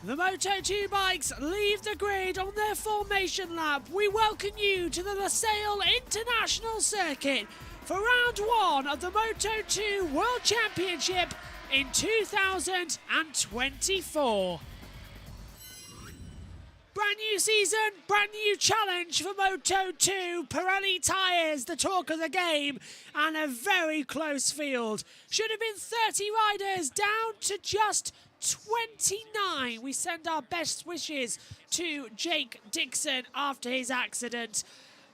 The Moto2 bikes leave the grid on their formation lap. We welcome you to the Losail International Circuit for round one of the Moto2 World Championship in 2024. Brand new season, brand new challenge for Moto2. Pirelli tyres, the talk of the game, and a very close field. Should have been 30 riders, down to just 29. We send our best wishes to Jake Dixon after his accident.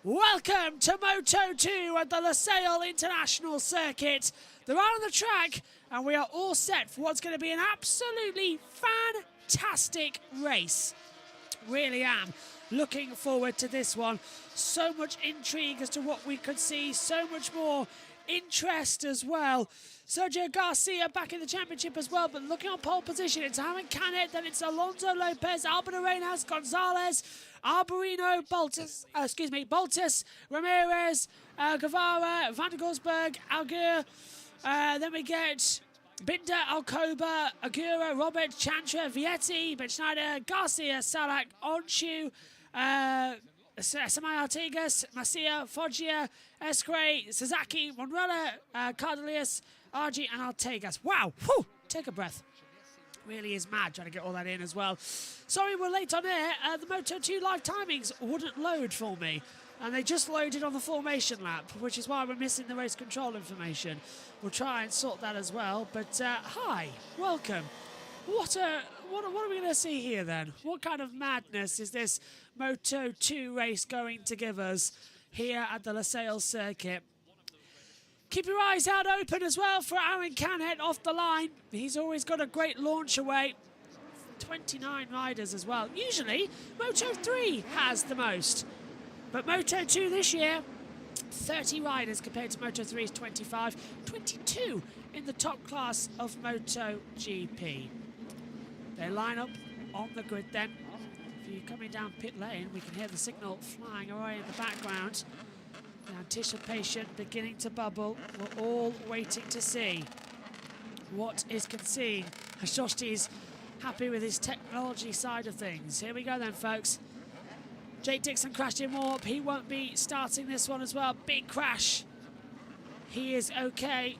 Welcome to Moto2 at the Losail International Circuit. They're out on the track and we are all set for what's going to be an absolutely fantastic race. Really am looking forward to this one. So much intrigue as to what we could see, so much more interest as well. Sergio Garcia back in the championship as well, but looking on pole position, it's Aaron Canet, then it's Alonso Lopez, Albert Arenas, Gonzalez, Alberino, Boltas, Ramirez, Guevara, Van der Gorsberg, Algur, then we get Binder, Alcoba, Aguirre, Robert, Chantra, Vietti, Ben Schneider, Garcia, Salak, Onshu, Samay Artigas, Masia, Foggia, Escray, Sasaki, Monrella, Cardelius, Argy and Artegas. Wow, whew, take a breath. Really is mad trying to get all that in as well. Sorry we're late on air. The Moto2 live timings wouldn't load for me. And they just loaded on the formation lap, which is why we're missing the race control information. We'll try and sort that as well. But hi, welcome. What are we going to see here then? What kind of madness is this Moto2 race going to give us here at the Losail circuit? Keep your eyes out open as well for Aaron Canet off the line. He's always got a great launch away. 29 riders as well. Usually, Moto3 has the most. But Moto2 this year, 30 riders compared to Moto3's 25. 22 in the top class of MotoGP. They line up on the grid then. If you're coming down pit lane, we can hear the signal flying away in the background. The anticipation beginning to bubble. We're all waiting to see what is conceded. Hashoshi's happy with his technology side of things. Here we go then, folks. Jake Dixon crashed in warp. He won't be starting this one as well. Big crash. He is okay.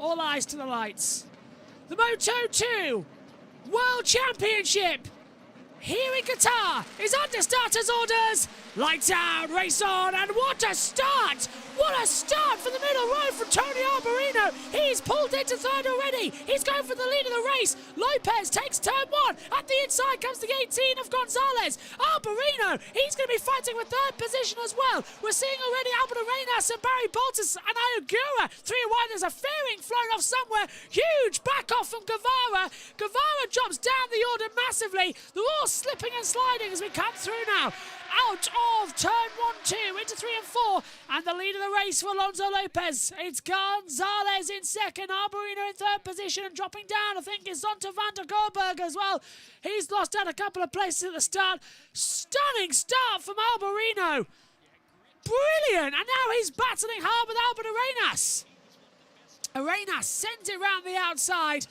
All eyes to the lights. The Moto2 World Championship here in Qatar is under starters' orders. Lights out, race on, and what a start! What a start for the middle row from Tony Alberino. He's pulled into third already. He's going for the lead of the race. Lopez takes turn one. At the inside comes the 18 of Gonzalez. Alberino, he's going to be fighting for third position as well. We're seeing already Albert Arenas and Barry Boltas and Ayogura. Three wide, there's a fairing flown off somewhere. Huge back off from Guevara. Guevara drops down the order massively. They're all slipping and sliding as we come through now. Out of turn 1, 2, into 3 and 4. And the lead of the race for Alonso Lopez. It's Gonzalez in second, Alberino in third position, and dropping down, I think, is onto Van der Goorberg as well. He's lost out a couple of places at the start. Stunning start from Alberino. Brilliant. And now he's battling hard with Albert Arenas. Arenas sends it round the outside.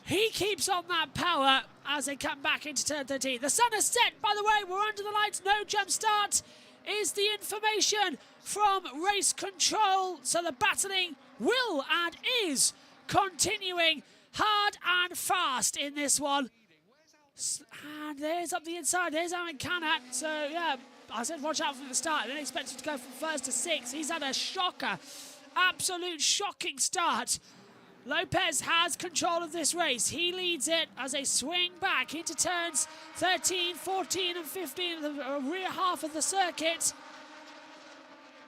He keeps on that power as they come back into turn 13. The sun has set, by the way. We're under the lights. No jump start is the information from race control. So the battling will and is continuing hard and fast in this one. And there's up the inside. There's Aaron Canet. So, yeah, I said watch out from the start. I didn't expect him to go from first to sixth. He's had a shocker. Absolute shocking start. Lopez has control of this race. He leads it as they swing back into turns 13, 14 and 15, the rear half of the circuit.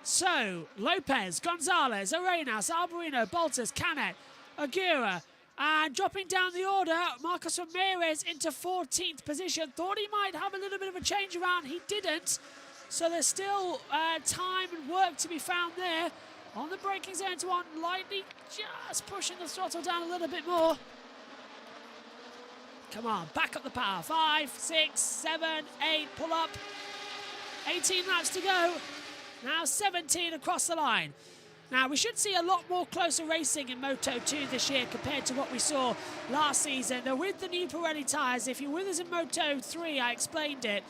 So, Lopez, Gonzalez, Arenas, Alberino, Boltas, Canet, Aguirre, and dropping down the order, Marcos Ramirez into 14th position. Thought he might have a little bit of a change around. He didn't. So there's still time and work to be found there. On the braking zone to one, lightly just pushing the throttle down a little bit more. Come on, back up the power. 5, 6, 7, 8, pull up. 18 laps to go. Now 17 across the line. Now, we should see a lot more closer racing in Moto2 this year compared to what we saw last season. Now, with the new Pirelli tyres, if you're with us in Moto3, I explained it,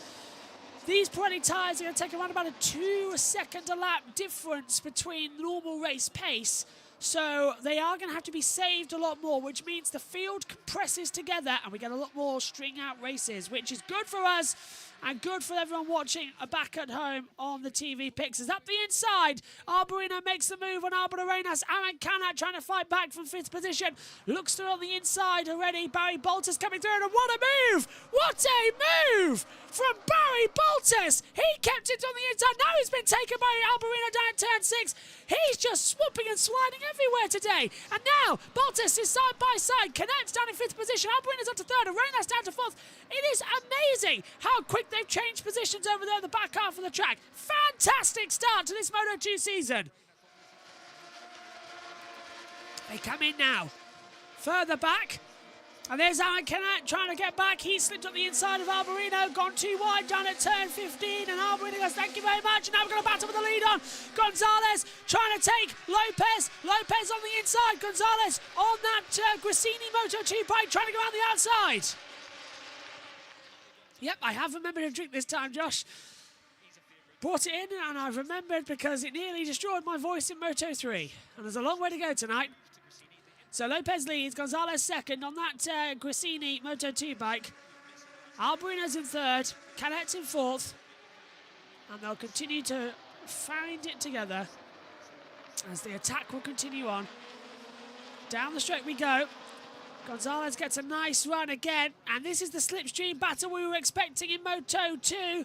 these Pirelli tyres are going to take around about a 2-second a lap difference between normal race pace. So they are going to have to be saved a lot more, which means the field compresses together and we get a lot more string out races, which is good for us and good for everyone watching back at home on the TV pictures. Up the inside, Arbolino makes the move on Albert Arenas. Aaron Canet trying to fight back from 5th position. Looks through on the inside already. Barry Boltus coming through, and what a move! What a move from Barry Boltus! He kept it on the inside. Now he's been taken by Arbolino down at turn 6. He's just swooping and sliding everywhere today. And now Boltus is side by side. Canet's down in 5th position. Arbolino's up to 3rd. Arenas down to 4th. It is amazing how quick they've changed positions over there in the back half of the track. Fantastic start to this Moto2 season. They come in now. Further back. And there's Aaron Canet trying to get back. He slipped on the inside of Arbolino, gone too wide down at turn 15. And Arbolino goes, thank you very much. And now we're going to battle with the lead on. Gonzalez trying to take Lopez. Lopez on the inside. Gonzalez on that Grassini Moto2 bike trying to go around the outside. Yep, I have remembered a drink this time, Josh. Brought it in and I've remembered because it nearly destroyed my voice in Moto3. And there's a long way to go tonight. So Lopez leads, Gonzalez second on that Grassini Moto2 bike. Arbolino's in 3rd, Canet's in 4th. And they'll continue to find it together as the attack will continue on. Down the straight we go. Gonzalez gets a nice run again, and this is the slipstream battle we were expecting in Moto2.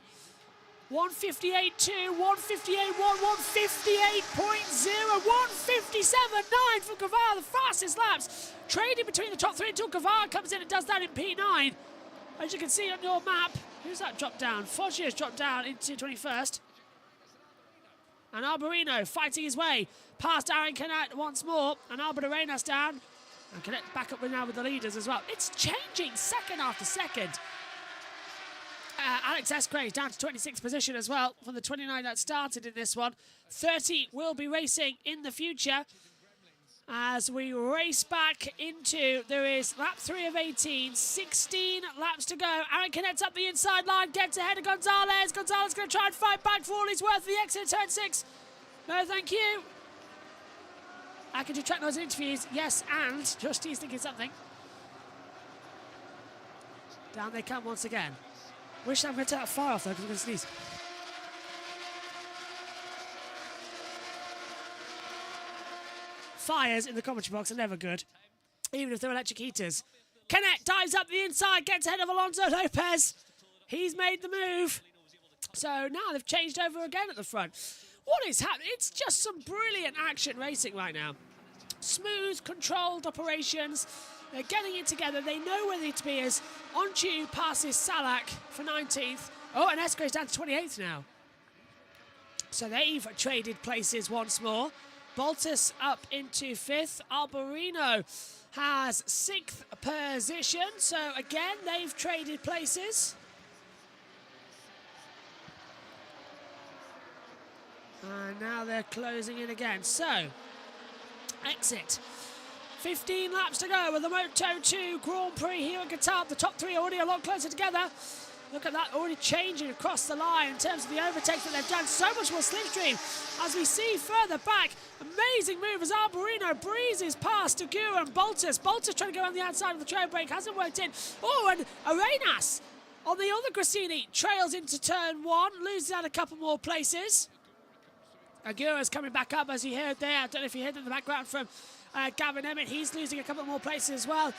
158.2, 158.1, 158.0, 157.9 from Guevara, the fastest laps. Trading between the top 3 until Guevara comes in and does that in P9. As you can see on your map, who's that dropped down? Foggier's dropped down into 21st. And Arbolino fighting his way past Aaron Canet once more, and Albert Arenas down. And Canet back up now with the leaders as well. It's changing second after second. Alex Escray down to 26th position as well from the 29 that started in this one. 30 will be racing in the future. As we race back into, there is lap 3 of 18, 16 laps to go. Aaron Canet's up the inside line, gets ahead of Gonzalez. Gonzalez going to try and fight back for all he's worth. The exit turn 6. No, thank you. I can do track noise interviews, yes, and Justy's thinking something. Down they come once again. Wish I'm going to take that fire off though, because I'm going to sneeze. Fires in the commentary box are never good, even if they're electric heaters. Canet dives up the inside, gets ahead of Alonso Lopez. He's made the move. So now they've changed over again at the front. What is happening? It's just some brilliant action racing right now. Smooth, controlled operations. They're getting it together. They know where they need to be as Onchu passes Salak for 19th. Oh, and Esco's down to 28th now. So they've traded places once more. Boltus up into 5th. Arbolino has 6th position. So again, they've traded places. And now they're closing in again. So, exit. 15 laps to go with the Moto2 Grand Prix here at Qatar. The top 3 already a lot closer together. Look at that, already changing across the line in terms of the overtakes that they've done. So much more slipstream as we see further back. Amazing move as Arbolino breezes past Agura and Boltus. Boltus trying to go on the outside of the trail brake, hasn't worked in. Oh, and Arenas on the other Grassini trails into turn 1, loses out a couple more places. Agura's coming back up as you heard there. I don't know if you heard in the background from Gavin Emmett. He's losing a couple more places as well.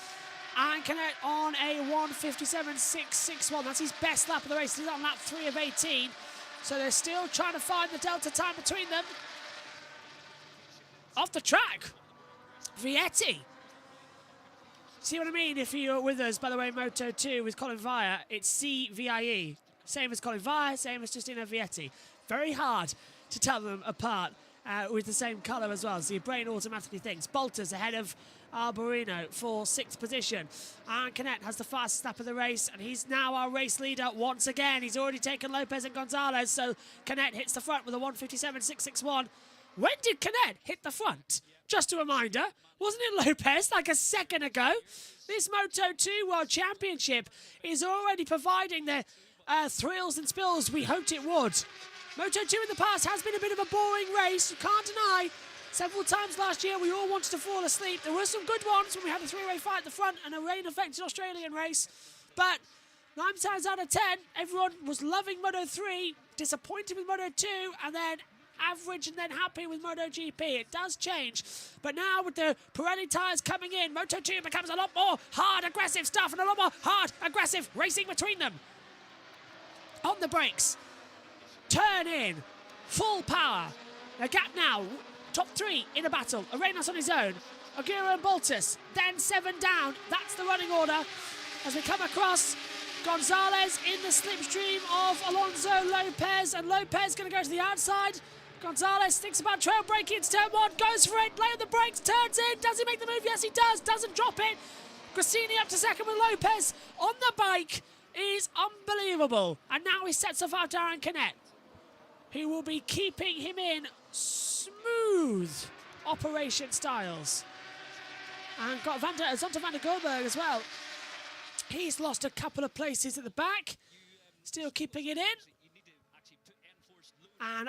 And Canet on a 157.661. That's his best lap of the race. He's on lap 3 of 18. So they're still trying to find the delta time between them. Off the track, Vietti. See what I mean? If you're with us, by the way, Moto2 with Colin Via, it's C-V-I-E. Same as Colin Via, same as Justina Vietti. Very hard to tell them apart with the same colour as well. So your brain automatically thinks. Boltus ahead of Arbolino for 6th position. And Canet has the fastest lap of the race, and he's now our race leader once again. He's already taken Lopez and Gonzalez, so Canet hits the front with a 157.661. When did Canet hit the front? Just a reminder, wasn't it Lopez like a second ago? This Moto2 World Championship is already providing the thrills and spills we hoped it would. Moto2 in the past has been a bit of a boring race, you can't deny. Several times last year we all wanted to fall asleep. There were some good ones when we had a three-way fight at the front and a rain-affected Australian race. But 9 times out of 10, everyone was loving Moto3, disappointed with Moto2, and then average and then happy with MotoGP. It does change. But now with the Pirelli tyres coming in, Moto2 becomes a lot more hard, aggressive stuff and a lot more hard, aggressive racing between them. On the brakes. Turn in. Full power. A gap now. Top 3 in a battle. Arenas on his own. Aguirre and Baltus. Then 7 down. That's the running order. As we come across, Gonzalez in the slipstream of Alonso Lopez. And Lopez going to go to the outside. Gonzalez thinks about trail braking into turn 1. Goes for it. Lay on the brakes. Turns in. Does he make the move? Yes, he does. Doesn't drop it. Grassini up to second with Lopez on the bike. Is unbelievable. And now he sets off out Aaron Canet, who will be keeping him in smooth operation styles. And got Zonta van der Goldberg as well. He's lost a couple of places at the back. Still keeping it in. And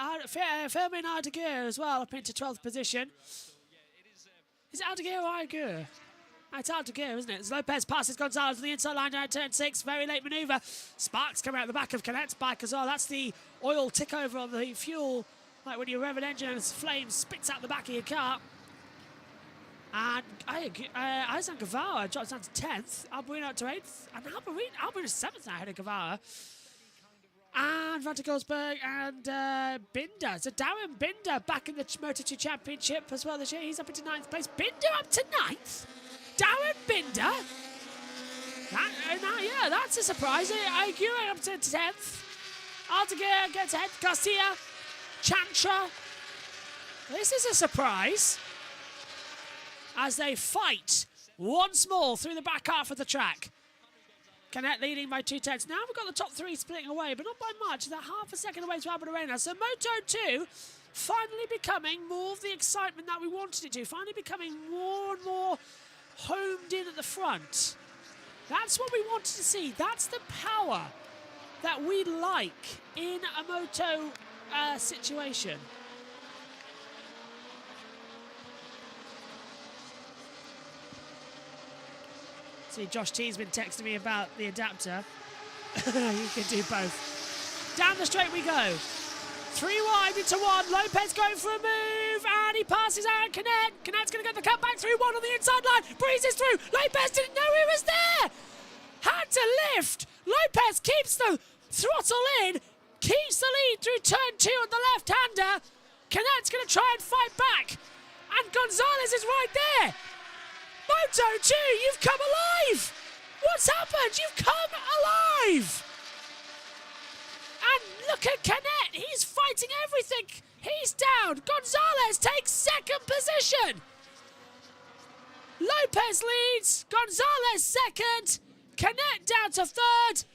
Fermin Aldeguer as well up into 12th position. Is it Aldeguer or Aldeguer? It's Aldeguer, isn't it? As Lopez passes Gonzalez to the inside line down turn 6. Very late manoeuvre. Sparks coming out the back of Canet's bike as well. That's the oil tick over on the fuel. Like when you rev an engine and flame spits out the back of your car. And Izan Guevara drops down to 10th. Alboreto up to 8th. And Alboreto 7th now ahead of Guevara. And Van der Golsberg and Binder. So Darren Binder back in the Moto2 Championship as well this year. He's up into 9th place. Binder up to 9th? Darren Binder? Yeah, that's a surprise. Aguirre up to 10th. Aldeguer gets ahead. Garcia. Chantra. This is a surprise. As they fight once more through the back half of the track. Canet leading by 2/10. Now we've got the top 3 splitting away, but not by much. They're half a second away to Albert Arena. So Moto2 finally becoming more of the excitement that we wanted it to. Finally becoming more and more homed in at the front. That's what we wanted to see. That's the power that we like in a moto situation. See, Josh T's been texting me about the adapter. You can do both. Down the straight we go. 3 wide into 1. Lopez going for a move, and he passes Aaron Canet. Canet's going to get the cut back through 1 on the inside line. Breezes through. Lopez didn't know he was there. Had to lift. Lopez keeps the throttle in, keeps the lead through turn 2 on the left-hander. Canet's going to try and fight back, and Gonzalez is right there. Moto2, you've come alive! What's happened? You've come alive! And look at Canet, he's fighting everything. He's down. Gonzalez takes 2nd position. Lopez leads, Gonzalez 2nd, Canet down to 3rd.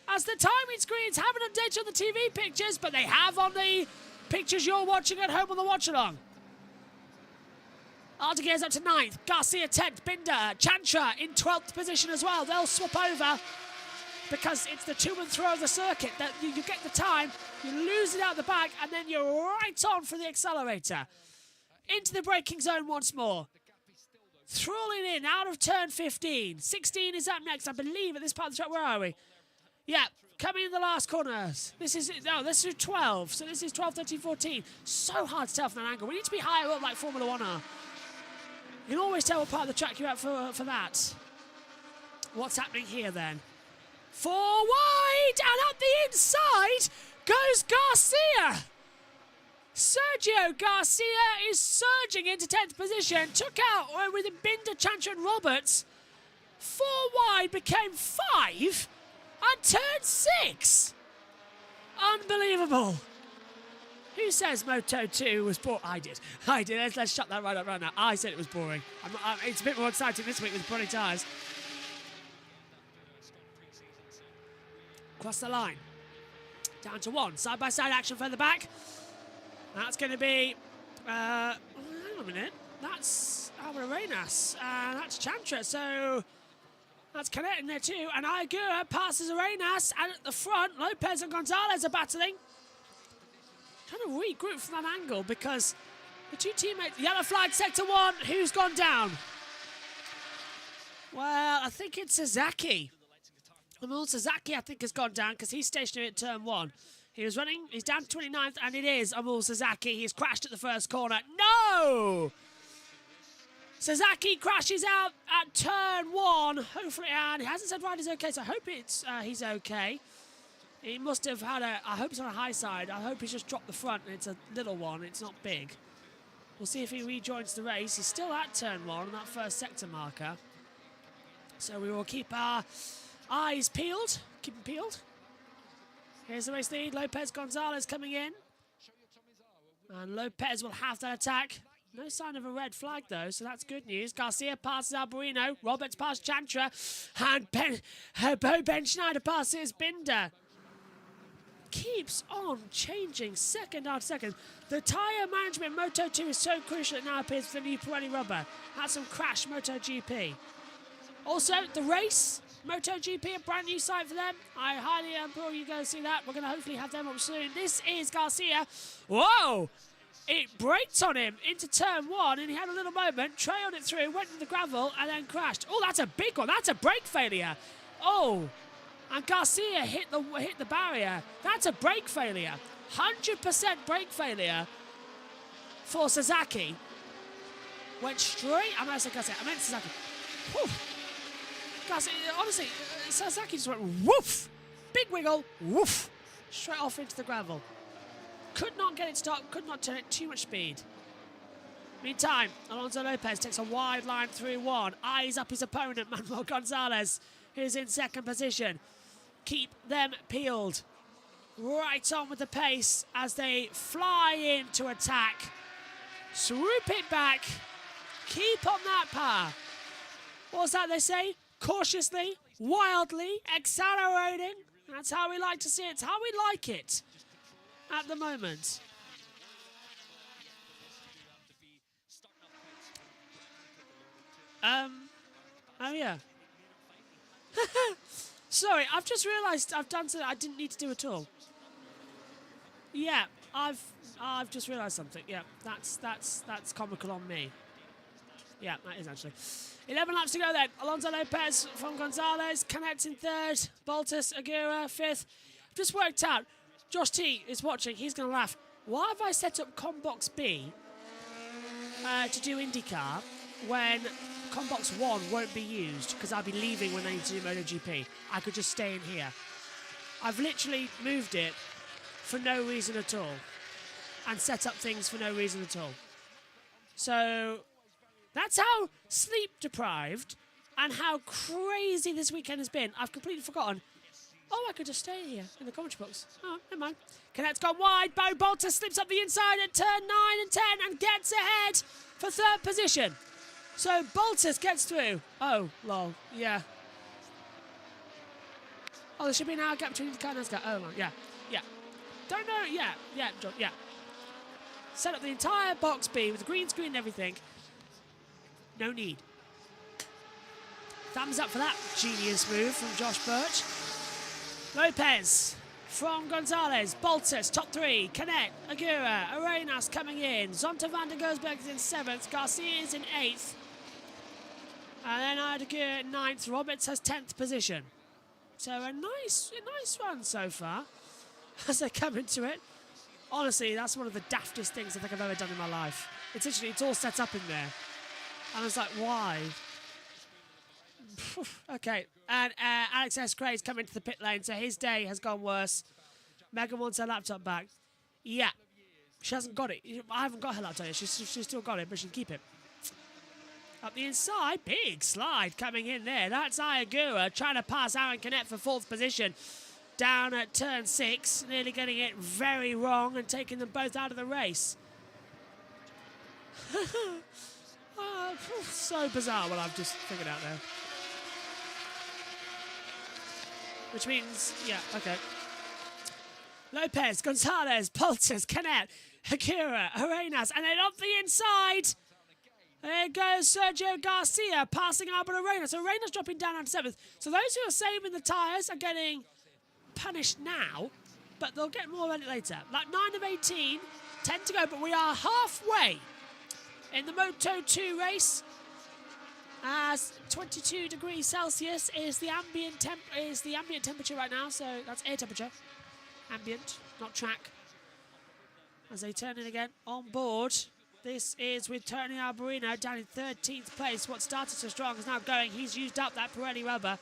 As the timing screens haven't updated on the TV pictures, but they have on the pictures you're watching at home on the watch-along. Aldeguer's up to 9th, Garcia 10th, Binder, Chantra in 12th position as well. They'll swap over because it's the to and fro of the circuit that you get the time, you lose it out the back, and then you're right on for the accelerator. Into the braking zone once more. Throwing in out of turn 15. 16 is up next, I believe, at this part of the track. Where are we? Yeah, coming in the last corners. This is 12. So this is 12, 13, 14. So hard to tell from that angle. We need to be higher up like Formula 1 are. You can always tell what part of the track you're at for that. What's happening here then? 4 wide, and up the inside goes Garcia. Sergio Garcia is surging into 10th position. Took out with Binder, Chantra and Roberts. 4 wide became 5 and turned 6. Unbelievable. Who says Moto2 was boring? I did. Let's shut that right up right now. I said it was boring. It's a bit more exciting this week with Prix tyres. Across the line. Down to 1. Side-by-side action further back. That's going to be hang on a minute. That's Arenas. That's Chantra. So that's Canet in there too. And Ayagura passes Arenas. And at the front, Lopez and Gonzalez are battling. Trying to regroup from that angle because the two teammates... Yellow flag, sector 1. Who's gone down? Well, I think it's Sasaki. Sasaki, I think, has gone down because he's stationary at turn 1. He was running, he's down to 29th, and it is Sasaki. He's crashed at the first corner. No! Sasaki crashes out at turn 1. Hopefully, and he hasn't said rider's okay, so I hope he's okay. He must have had I hope it's on a high side. I hope he's just dropped the front and it's a little one. It's not big. We'll see if he rejoins the race. He's still at turn 1 on that first sector marker. So we will keep our eyes peeled. Keep them peeled. Here's the race lead. Lopez Gonzalez coming in. And Lopez will have that attack. No sign of a red flag, though, so that's good news. Garcia passes Alberino. Roberts passes Chantra. And Ben Schneider passes Binder. Keeps on changing second after second. The tyre management Moto2 is so crucial it now appears for the new Pirelli rubber. That's some crash MotoGP. Also, the race, MotoGP, a brand new site for them. I highly implore you go see that. We're going to hopefully have them up soon. This is Garcia. Whoa! It braked on him into turn 1, and he had a little moment, trailed it through, went into the gravel, and then crashed. Oh, that's a big one. That's a brake failure. Oh, and Garcia hit the barrier. That's a brake failure. 100% brake failure for Sasaki. Went straight. I meant Garcia. I meant Sasaki. Whew. Garcia, honestly, Sasaki just went woof. Big wiggle, woof. Straight off into the gravel. Could not get it stopped, could not turn it, too much speed. Meantime, Alonso Lopez takes a wide line through 1. Eyes up his opponent, Manuel Gonzalez, who's in second position. Keep them peeled. Right on with the pace as they fly in to attack. Swoop it back. Keep on that power. What's that they say? Cautiously, wildly, accelerating. That's how we like to see it. It's how we like it at the moment. Oh yeah. Sorry, I've just realised I've done something I didn't need to do at all. Yeah, I've just realised something. Yeah, that's comical on me. Yeah, that is actually. 11 laps to go then. Alonso Lopez from Gonzalez. Canet in 3rd. Baltus Aguirre 5th. I've just worked out. Josh T is watching. He's going to laugh. Why have I set up Combox B to do IndyCar when Combox 1 won't be used? Because I'll be leaving when they need to do MotoGP. I could just stay in here. I've literally moved it for no reason at all. And set up things for no reason at all. So that's how sleep deprived and how crazy this weekend has been. I've completely forgotten. Oh, I could just stay here in the commentary box. Oh, never mind. Canet's gone wide. Bo Bolter slips up the inside at turn 9 and 10 and gets ahead for 3rd position. So Boltus gets through. Oh, lol. Yeah. Oh, there should be an hour gap between the car and NASCAR. Oh, yeah. Yeah. Don't know. Yeah. Yeah, John. Yeah. Set up the entire box B with the green screen and everything. No need. Thumbs up for that genius move from Josh Birch. Lopez from Gonzalez. Baltus, top 3. Canet, Aguirre, Arenas coming in. Zonta van der Gersberg is in 7th. Garcia is in 8th. And then Aguirre in 9th. Roberts has 10th position. So a nice run so far as they come into it. Honestly, that's one of the daftest things I think I've ever done in my life. It's literally, it's all set up in there. And I was like, why? Okay, and Alex S. Cray's come into the pit lane, so his day has gone worse. Megan wants her laptop back. Yeah, she hasn't got it. I haven't got her laptop yet. She's still got it, but she can keep it. Up the inside, big slide coming in there. That's Ayagura trying to pass Aaron Canet for 4th position. Down at turn 6, nearly getting it very wrong and taking them both out of the race. So bizarre what I've just figured out there. Which means, yeah, okay. Lopez, Gonzalez, Baltus, Canet. Akira, Arenas, and then up the inside. There goes Sergio Garcia passing Albert Arenas. So Arenas dropping down to 7th. So those who are saving the tyres are getting punished now, but they'll get more of it later. Like 9 of 18, 10 to go, but we are halfway in the Moto2 race. As 22 degrees Celsius is the ambient temperature right now, so that's air temperature. Ambient, not track. As they turn in again on board. This is with Tony Alberino down in 13th place. What started so strong is now going. He's used up that Pirelli rubber.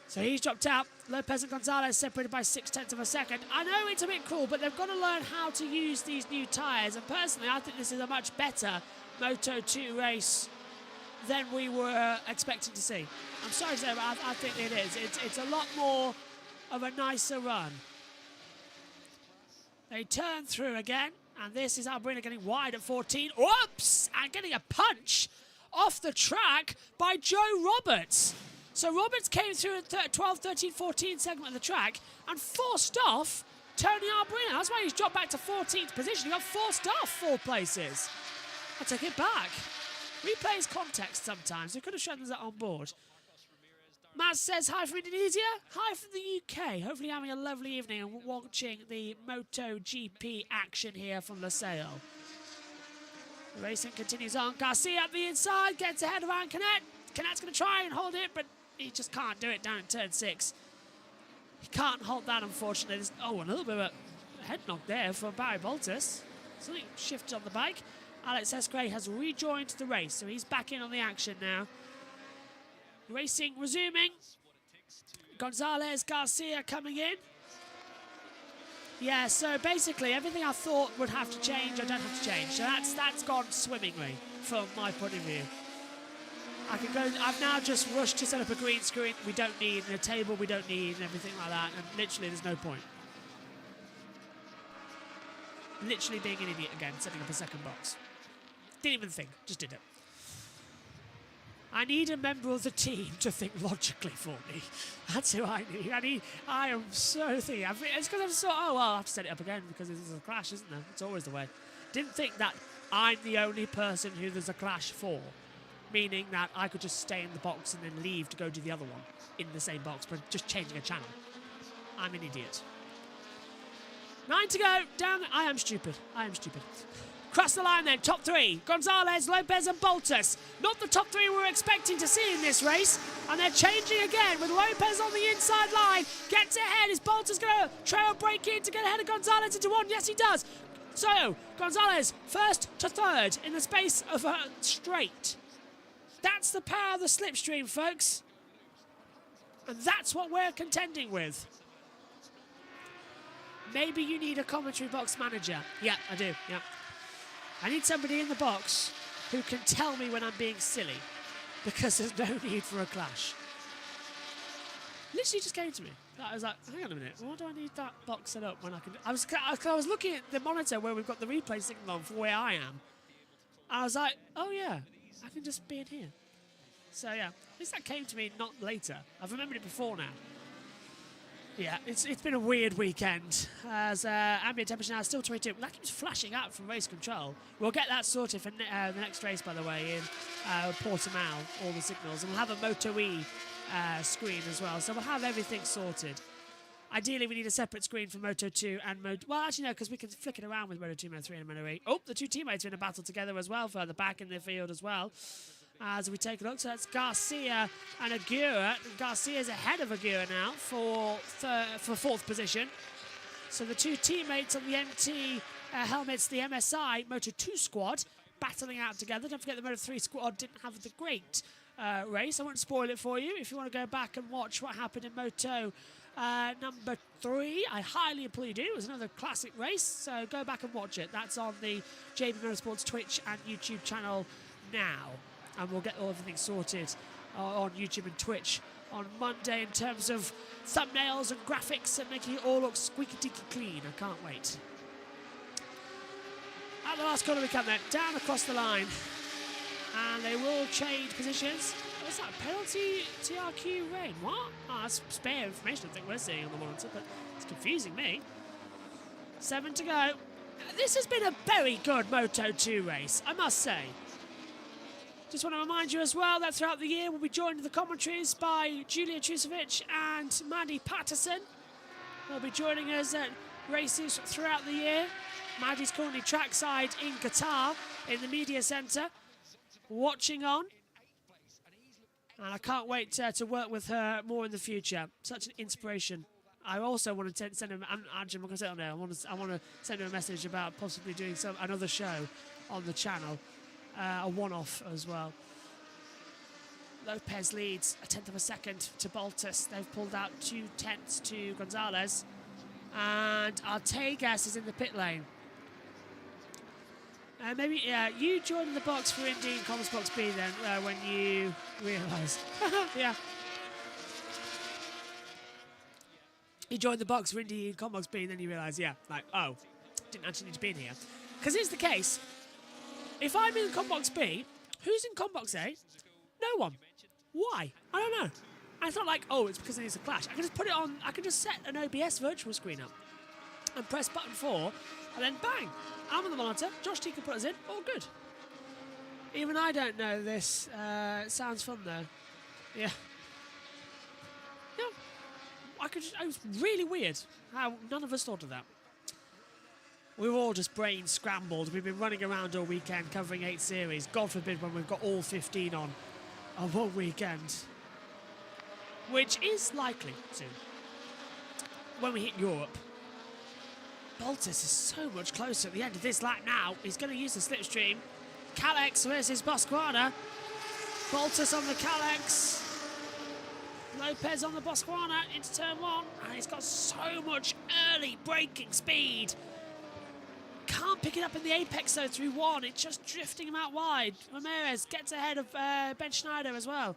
So he's dropped out. Lopez and Gonzalez separated by 0.6 of a second. I know it's a bit cruel, but they've got to learn how to use these new tyres. And personally, I think this is a much better Moto2 race than we were expecting to see. I'm sorry to say, but I think it is. It's a lot more of a nicer run. They turn through again. And this is Alberino getting wide at 14. Whoops! And getting a punch off the track by Joe Roberts. So Roberts came through at 12, 13, 14 segment of the track and forced off Tony Alberino. That's why he's dropped back to 14th position. He got forced off 4 places. I take it back. Replays context sometimes. They could have shown us that on board. Maz says hi from Indonesia, hi from the UK. Hopefully having a lovely evening and watching the MotoGP action here from Losail. The racing continues on. Garcia up the inside, gets ahead of Aaron Canet. Canet's going to try and hold it, but he just can't do it down in turn 6. He can't hold that, unfortunately. There's, a little bit of a head knock there for Barry Boltus. Something shifted on the bike. Alex Escray has rejoined the race, so he's back in on the action now. Racing resuming. Gonzalez, Garcia coming in. Yeah, so basically everything I thought would have to change, I don't have to change. So that's gone swimmingly from my point of view. I can go. I've now just rushed to set up a green screen we don't need, and a table we don't need, and everything like that. And literally, there's no point. Literally being an idiot again, setting up a second box. Didn't even think, just did it. I need a member of the team to think logically for me. That's who I need. I am so thinking. It's because I'm so, I'll have to set it up again because there's a clash, isn't there? It's always the way. Didn't think that I'm the only person who there's a clash for. Meaning that I could just stay in the box and then leave to go to the other one in the same box, but just changing a channel. I'm an idiot. 9 to go. Down. I am stupid. Cross the line then, top 3. Gonzalez, Lopez and Boltus. Not the top 3 we were expecting to see in this race. And they're changing again with Lopez on the inside line. Gets ahead. Is Boltus going to trail break in to get ahead of Gonzalez into 1? Yes, he does. So, Gonzalez, 1st to 3rd in the space of a straight. That's the power of the slipstream, folks. And that's what we're contending with. Maybe you need a commentary box manager. Yeah, I do, yeah. I need somebody in the box who can tell me when I'm being silly, because there's no need for a clash. Literally just came to me. I was like, hang on a minute, why do I need that box set up when I can... I was looking at the monitor where we've got the replay signal on for where I am. I was like, oh yeah, I can just be in here. So yeah, at least that came to me not later. I've remembered it before now. Yeah, it's been a weird weekend, as ambient temperature now is still 22. That keeps flashing up from race control. We'll get that sorted for the next race, by the way, in Portimao, all the signals. And we'll have a Moto2 screen as well, so we'll have everything sorted. Ideally, we need a separate screen for Moto2 and well, actually, no, because we can flick it around with Moto2, Moto3 and Moto8. Oh, the 2 teammates are in a battle together as well, further back in the field as well. As we take a look, so that's Garcia and Aguirre. Garcia's ahead of Aguirre now for 4th position. So the 2 teammates on the MT helmets, the MSI Moto2 squad, battling out together. Don't forget the Moto3 squad didn't have the great race. I won't spoil it for you. If you want to go back and watch what happened in Moto number 3, I highly implore you do. It was another classic race, so go back and watch it. That's on the JBMotorsports Twitch and YouTube channel now. And we'll get everything sorted on YouTube and Twitch on Monday in terms of thumbnails and graphics and making it all look squeaky-deaky clean. I can't wait. At the last corner we come then, down across the line. And they will change positions. What's that? Penalty TRQ rain. What? Oh, that's spare information I think we're seeing on the monitor, but it's confusing me. 7 to go. This has been a very good Moto2 race, I must say. Just want to remind you as well that throughout the year we'll be joined in the commentaries by Julia Trusovic and Maddie Patterson. They'll be joining us at races throughout the year. Maddie's currently trackside in Qatar in the media centre, watching on. And I can't wait to work with her more in the future. Such an inspiration. I also want to send him. Actually, I'm not going to say it on there. I want to send him a message about possibly doing another show on the channel, a one-off as well. Lopez leads a tenth of a second to Baltus. They've pulled out 2/10 to Gonzalez, and Artegas is in the pit lane. Maybe you join the box for Indy and Commerce Box B then when you realise. Yeah. You join the box for Indy and Combox B and then you realise, yeah, like, oh, didn't actually need to be in here. Because here's the case. If I'm in Combox B, who's in Combox A? No one. Why? I don't know. And it's not like, oh, it's because it needs a clash. I can just put it on, I can just set an OBS virtual screen up and press button 4 and then bang, I'm on the monitor. Josh T can put us in. All good. Even I don't know this. It sounds fun though. Yeah. Yeah. It was really weird how none of us thought of that. We were all just brain scrambled. We've been running around all weekend covering 8 series. God forbid when we've got all 15 on one weekend. Which is likely soon. When we hit Europe. Baltus is so much closer at the end of this lap now. He's going to use the slipstream. Calex versus Bosquana. Baltus on the Calex. Lopez on the Bosquana into turn 1. And he's got so much early braking speed. Can't pick it up in the apex though through 1. It's just drifting him out wide. Ramirez gets ahead of Ben Schneider as well.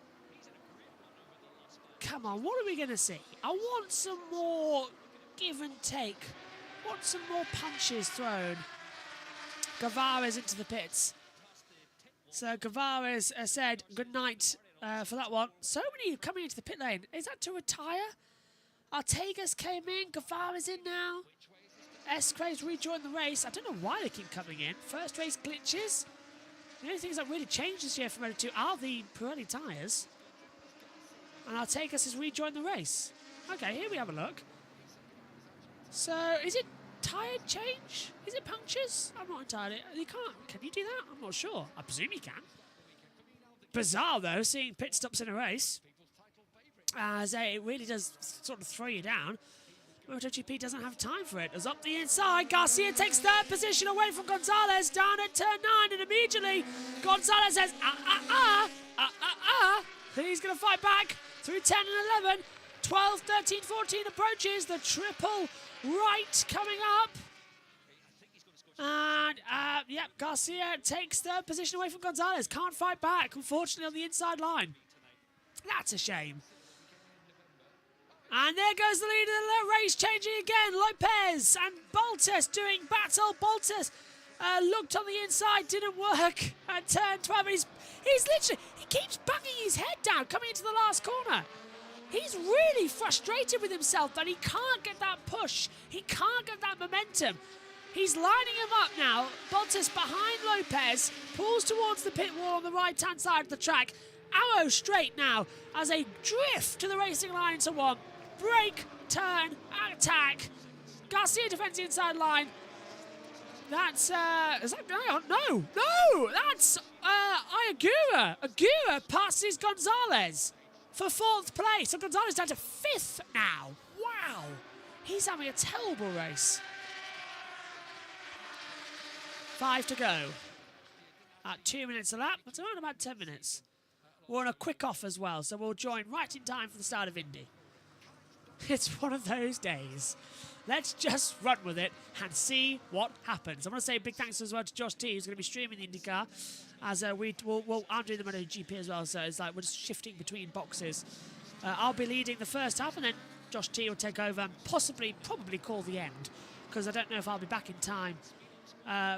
Come on, what are we going to see? I want some more give and take. Want some more punches thrown. Gavares into the pits. So Gavares said good night for that one. So many coming into the pit lane. Is that to retire? Artegas came in. Gavares in now. S-Craze rejoined the race. I don't know why they keep coming in. First race glitches. The only things that really changed this year from Moto2 are the Pirelli tyres. And Artegas has rejoined the race. Okay, here we have a look. So, is it tyre change? Is it punctures? I'm not entirely... You can't... Can you do that? I'm not sure. I presume you can. Bizarre, though, seeing pit stops in a race. As it really does sort of throw you down. MotoGP doesn't have time for it. As up the inside, Garcia takes 3rd position away from Gonzalez down at turn 9, and immediately Gonzalez says, and he's going to fight back through 10 and 11. 12, 13, 14 approaches. The triple right coming up. And, yep, Garcia takes 3rd position away from Gonzalez. Can't fight back, unfortunately, on the inside line. That's a shame. And there goes the leader of the race, changing again. Lopez and Baltus doing battle. Baltus looked on the inside, didn't work at turn 12. He's literally, he keeps banging his head down coming into the last corner. He's really frustrated with himself that he can't get that push. He can't get that momentum. He's lining him up now. Baltus behind Lopez, pulls towards the pit wall on the right-hand side of the track. Arrow straight now as they drift to the racing line into 1. Break, turn, attack. Garcia defends the inside line. That's, is that Dion? No, that's Iagura. Agura passes Gonzalez for 4th place. So Gonzalez down to 5th now. Wow. He's having a terrible race. 5 to go. At 2 minutes a lap. That's around about 10 minutes. We're on a quick off as well, so we'll join right in time for the start of Indy. It's one of those days. Let's just run with it and see what happens. I want to say a big thanks as well to Josh T, who's going to be streaming the IndyCar. As I'm doing the MotoGP as well, so it's like we're just shifting between boxes. I'll be leading the first half, and then Josh T will take over and probably call the end, because I don't know if I'll be back in time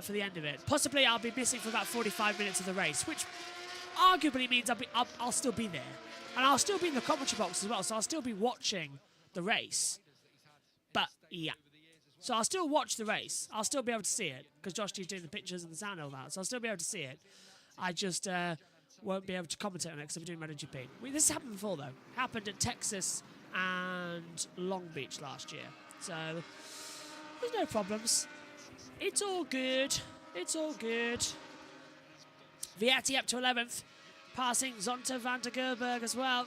for the end of it. Possibly I'll be missing for about 45 minutes of the race, which arguably means I'll still be there. And I'll still be in the commentary box as well, so I'll still be watching the race. But, yeah. So I'll still watch the race. I'll still be able to see it because Josh G's doing the pictures and the sound and all that. So I'll still be able to see it. I just won't be able to commentate on it because I'm doing MotoGP. This happened before, though. Happened at Texas and Long Beach last year. So there's no problems. It's all good. It's all good. Vietti up to 11th, passing Zonta van der Gerberg as well.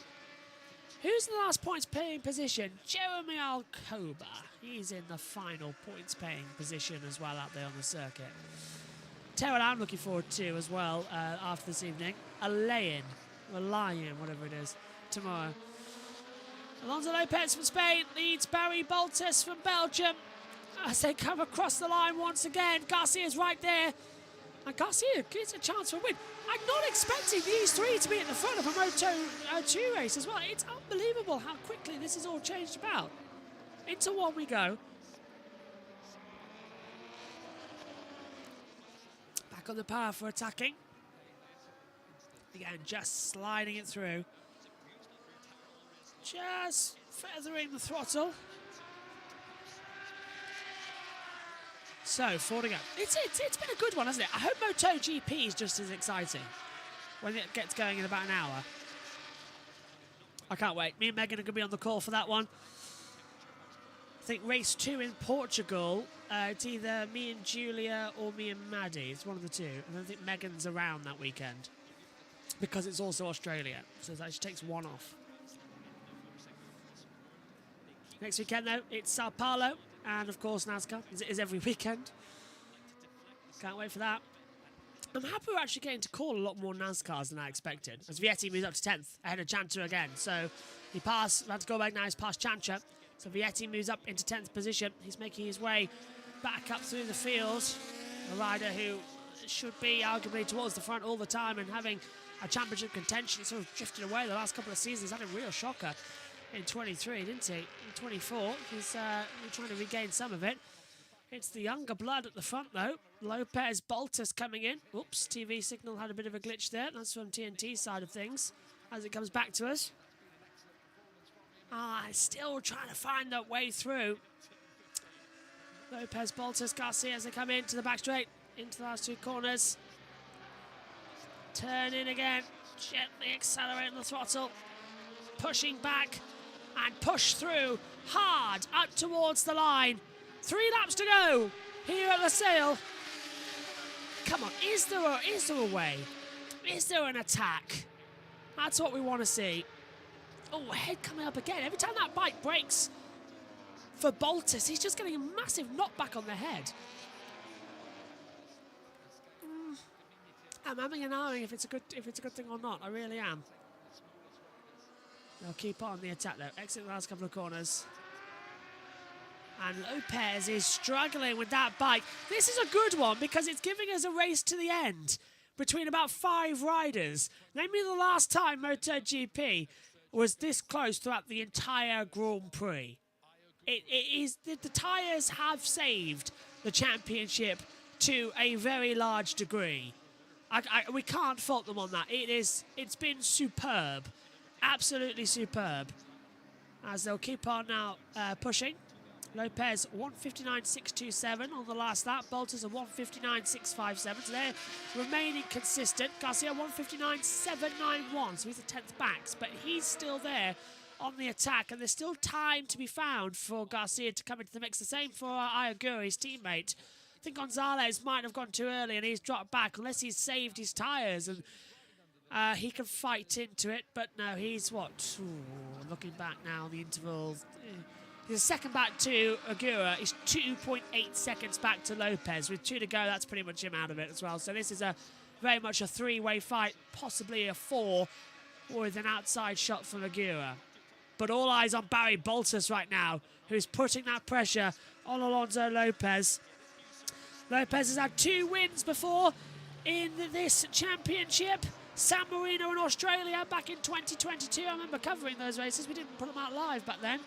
Who's in the last points-paying position? Jeremy Alcoba. He's in the final points-paying position as well out there on the circuit. Tell you what I'm looking forward to as well after this evening. A lion, whatever it is, tomorrow. Alonso Lopez from Spain leads Barry Boltis from Belgium as they come across the line once again. Garcia's right there. And Garcia gets a chance for a win. I'm not expecting these three to be at the front of a Moto2 race as well. It's unbelievable how quickly this has all changed about. Into one we go. Back on the power for attacking. Again, just sliding it through. Just feathering the throttle. So, 4 to go. It's been a good one, hasn't it? I hope MotoGP is just as exciting when it gets going in about an hour. I can't wait. Me and Megan are going to be on the call for that one. I think race 2 in Portugal, it's either me and Julia or me and Maddie. It's one of the two. I don't think Megan's around that weekend because it's also Australia. So that she takes one off. Next weekend, though, it's Sao Paulo. And, of course, NASCAR is every weekend. Can't wait for that. I'm happy we're actually getting to call a lot more NASCARs than I expected. As Vietti moves up to 10th, ahead of Chantra again. So he passed, had to go back now, he's past Chantra. So Vietti moves up into 10th position. He's making his way back up through the field. A rider who should be arguably towards the front all the time and having a championship contention. Sort of drifted away the last couple of seasons. Had a real shocker in 23, didn't he? In 24, he's trying to regain some of it. It's the younger blood at the front, though. Lopez Boltis coming in. Oops, TV signal had a bit of a glitch there. That's from TNT's side of things as it comes back to us. Still trying to find that way through. Lopez Boltis, Garcia as they come into the back straight, into the last two corners. Turn in again, gently accelerating the throttle, pushing back. And push through hard up towards the line. 3 laps to go here at Losail. Come on, is there a way? Is there an attack? That's what we want to see. Oh, head coming up again. Every time that bike breaks for Boltis, he's just getting a massive knockback on the head. I'm having an eye if it's a good thing or not. I really am. They'll keep on the attack though. Exit the last couple of corners. And Lopez is struggling with that bike. This is a good one because it's giving us a race to the end between about 5 riders. Name me the last time MotoGP was this close throughout the entire Grand Prix. It is the tyres have saved the championship to a very large degree. We can't fault them on that. It's been superb. Absolutely superb. As they'll keep on now pushing. Lopez 159.627 on the last lap. Boltis a 159.657. So they're remaining consistent. Garcia 159.791. So he's the 10th back. But he's still there on the attack. And there's still time to be found for Garcia to come into the mix. The same for Ayagura, his teammate. I think Gonzalez might have gone too early and he's dropped back unless he's saved his tyres. And he can fight into it, but no, he's what? Ooh, looking back now, the interval. He's a second back to Agura. He's 2.8 seconds back to Lopez. With 2 to go, that's pretty much him out of it as well. So this is very much a 3-way fight, possibly a 4, with an outside shot from Agura. But all eyes on Barry Boltis right now, who's putting that pressure on Alonso Lopez. Lopez has had 2 wins before in this championship. San Marino in Australia back in 2022. I remember covering those races. We didn't put them out live back then.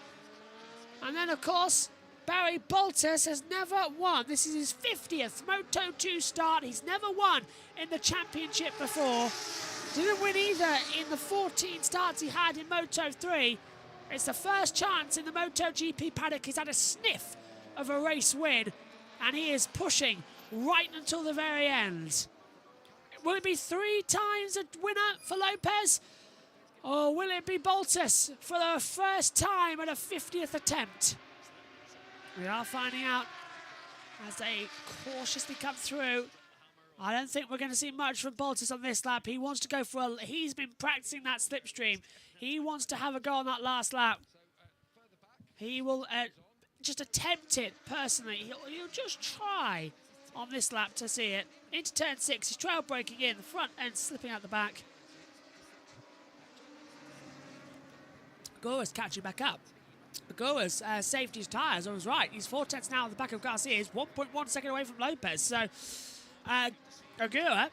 And then, of course, Barry Boltis has never won. This is his 50th Moto2 start. He's never won in the championship before. Didn't win either in the 14 starts he had in Moto3. It's the first chance in the MotoGP paddock he's had a sniff of a race win, and he is pushing right until the very end. Will it be 3 times a winner for Lopez? Or will it be Bottas for the first time at a 50th attempt? We are finding out as they cautiously come through. I don't think we're going to see much from Bottas on this lap. He wants to go for a... He's been practicing that slipstream. He wants to have a go on that last lap. He will just attempt it personally. He'll just try on this lap to see it. Into turn 6, he's trail braking in, the front end slipping out the back. Gora's catching back up. Gora's saved his tyres. I was right. He's 4 tenths now on the back of Garcia. He's 1.1 second away from Lopez. So Gora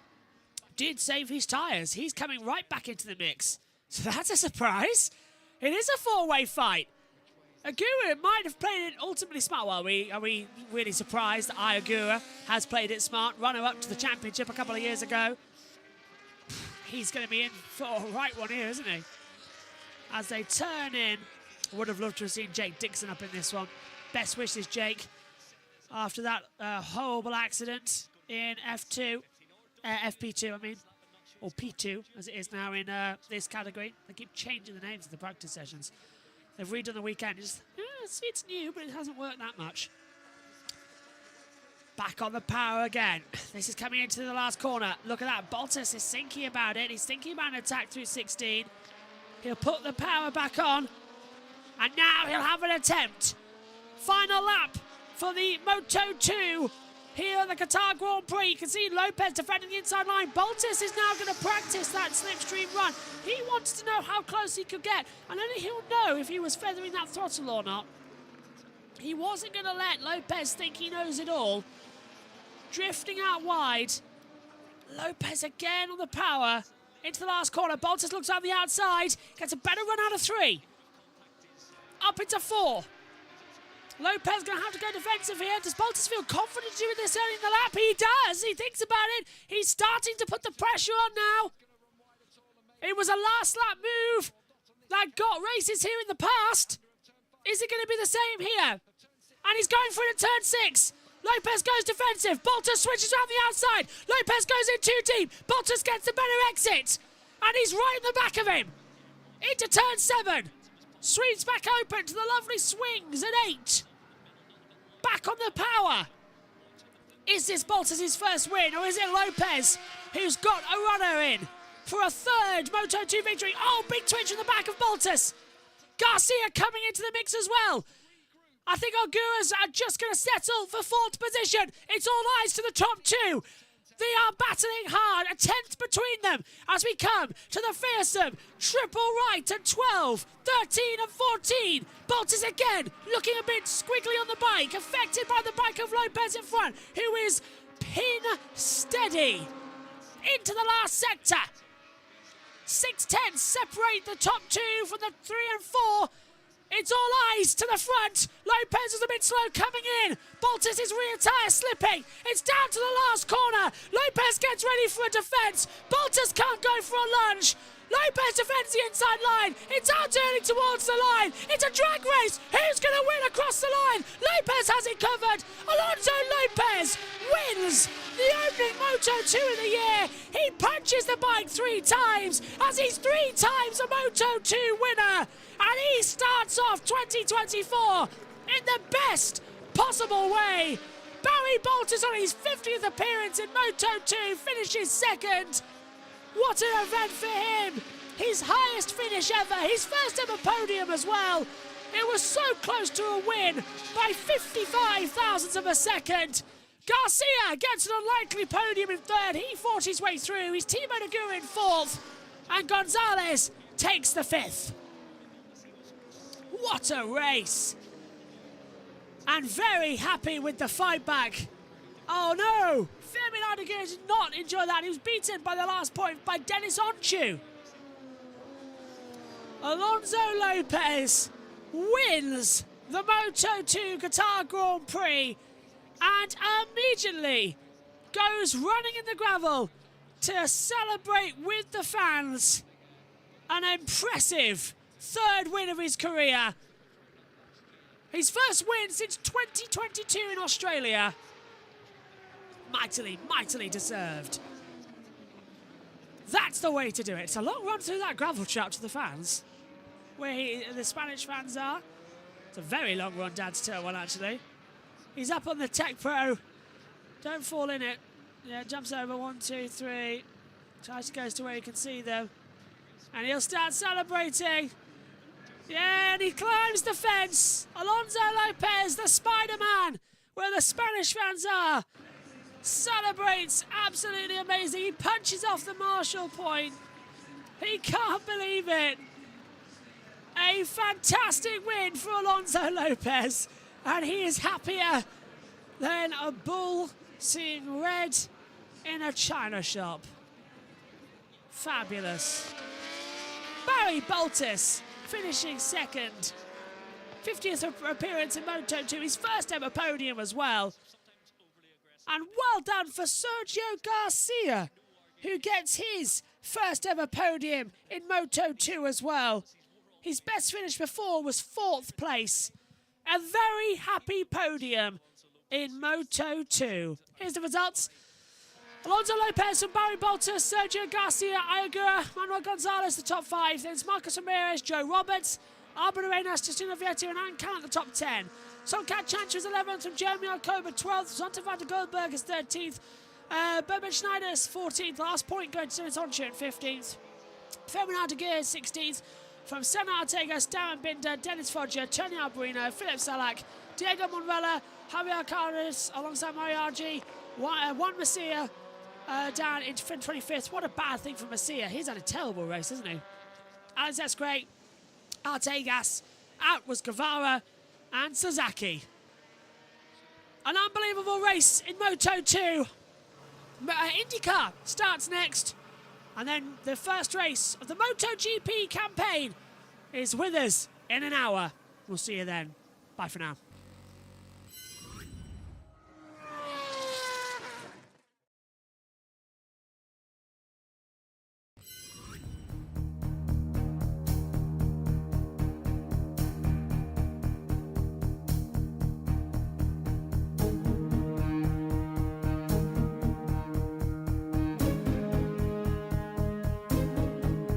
did save his tyres. He's coming right back into the mix. So that's a surprise. It is a 4-way fight. Agura might have played it ultimately smart. Well, are we really surprised that Agura has played it smart? Runner up to the championship a couple of years ago. He's going to be in for a right one here, isn't he? As they turn in, would have loved to have seen Jake Dixon up in this one. Best wishes, Jake, after that horrible accident in FP2, I mean, or P2 as it is now in this category. They keep changing the names of the practice sessions. They've redone the weekend. It's new, but it hasn't worked that much. Back on the power again. This is coming into the last corner. Look at that. Bottas is thinking about it. He's thinking about an attack through 16. He'll put the power back on. And now he'll have an attempt. Final lap for the Moto2 here at the Qatar Grand Prix. You can see Lopez defending the inside line. Bottas is now going to practice that slipstream run. He wants to know how close he could get. And only he'll know if he was feathering that throttle or not. He wasn't going to let Lopez think he knows it all. Drifting out wide. Lopez again on the power. Into the last corner. Bottas looks on the outside. Gets a better run out of 3. Up into 4. Lopez going to have to go defensive here. Does Bottas feel confident doing this early in the lap? He does. He thinks about it. He's starting to put the pressure on now. It was a last lap move that got races here in the past. Is it going to be the same here? And he's going for it at turn 6. Lopez goes defensive. Bottas switches around the outside. Lopez goes in too deep. Bottas gets the better exit. And he's right in the back of him. Into turn 7. Sweeps back open to the lovely swings at 8. Back on the power. Is this Bottas' first win, or is it Lopez who's got a runner in for a 3rd Moto2 victory? Oh, big twitch in the back of Bottas. Garcia coming into the mix as well. I think Arguras are just going to settle for 4th position. It's all eyes to the top 2. They are battling hard, a 10th between them as we come to the fearsome triple right at 12, 13 and 14. Bottas again looking a bit squiggly on the bike, affected by the bike of Lopez in front, who is pin steady. Into the last sector. 6 tenths separate the top 2 from the 3 and 4. It's all eyes to the front. Lopez is a bit slow coming in. Bottas' rear tyre slipping. It's down to the last corner. Lopez gets ready for a defence. Bottas can't go for a lunge. Lopez defends the inside line. It's out turning towards the line. It's a drag race. Who's going to win across the line? Lopez has it covered. Alonso Lopez wins the opening Moto2 of the year. He punches the bike 3 times as he's 3 times a Moto2 winner. And he starts off 2024 in the best possible way. Barry Bottas on his 50th appearance in Moto2 finishes 2nd. What an event for him! His highest finish ever, his first ever podium as well. It was so close to a win by 55 thousandths of a second. Garcia gets an unlikely podium in 3rd. He fought his way through. His teammate Aguirre in 4th. And Gonzalez takes the 5th. What a race! And very happy with the fight back. Oh no! Firmin Aguirre did not enjoy that. He was beaten by the last point by Dennis Onchu. Alonso Lopez wins the Moto2 Qatar Grand Prix and immediately goes running in the gravel to celebrate with the fans. An impressive 3rd win of his career. His first win since 2022 in Australia. Mightily, mightily deserved. That's the way to do it. It's a long run through that gravel trap to the fans, where the Spanish fans are. It's a very long run down to turn one, actually. He's up on the Tech Pro. Don't fall in it. Yeah, jumps over 1, 2, 3. Tries to go to where you can see them. And he'll start celebrating. Yeah, and he climbs the fence. Alonso Lopez, the Spider-Man, where the Spanish fans are, celebrates absolutely amazing. He punches off the Marshall point. He can't believe it. A fantastic win for Alonso Lopez. And he is happier than a bull seeing red in a china shop. Fabulous. Barry Boltis finishing second. 50th appearance in Moto2, his first ever podium as well. And well done for Sergio Garcia, who gets his first ever podium in Moto2 as well. His best finish before was 4th place. A very happy podium in Moto2. Here's the results. Alonso Lopez and Barry Boltis, Sergio Garcia, Ayagura, Manuel Gonzalez, the top 5. Then it's Marcos Ramirez, Joe Roberts, Albert Arenas, Justina Vietti and Ann Count, the top 10. Sonkat Chanch was 11th, from Jeremy Alcoba 12th, Zonta van der Goldberg is 13th, Bowman Schneider is 14th, last point going to Dennis Onshire at 15th, Ferdinand de is 16th, from Senna Artegas, Darren Binder, Dennis Foggia, Tony Alberino, Philip Salak, Diego Monrella, Javier Carlos alongside Mariargi, Juan Masia down in 25th. What a bad thing for Masia. He's had a terrible race, hasn't he? Alex, that's great. Artegas. Out was Guevara and Sasaki. An unbelievable race in Moto2. IndyCar starts next. And then the first race of the MotoGP campaign is with us in an hour. We'll see you then. Bye for now.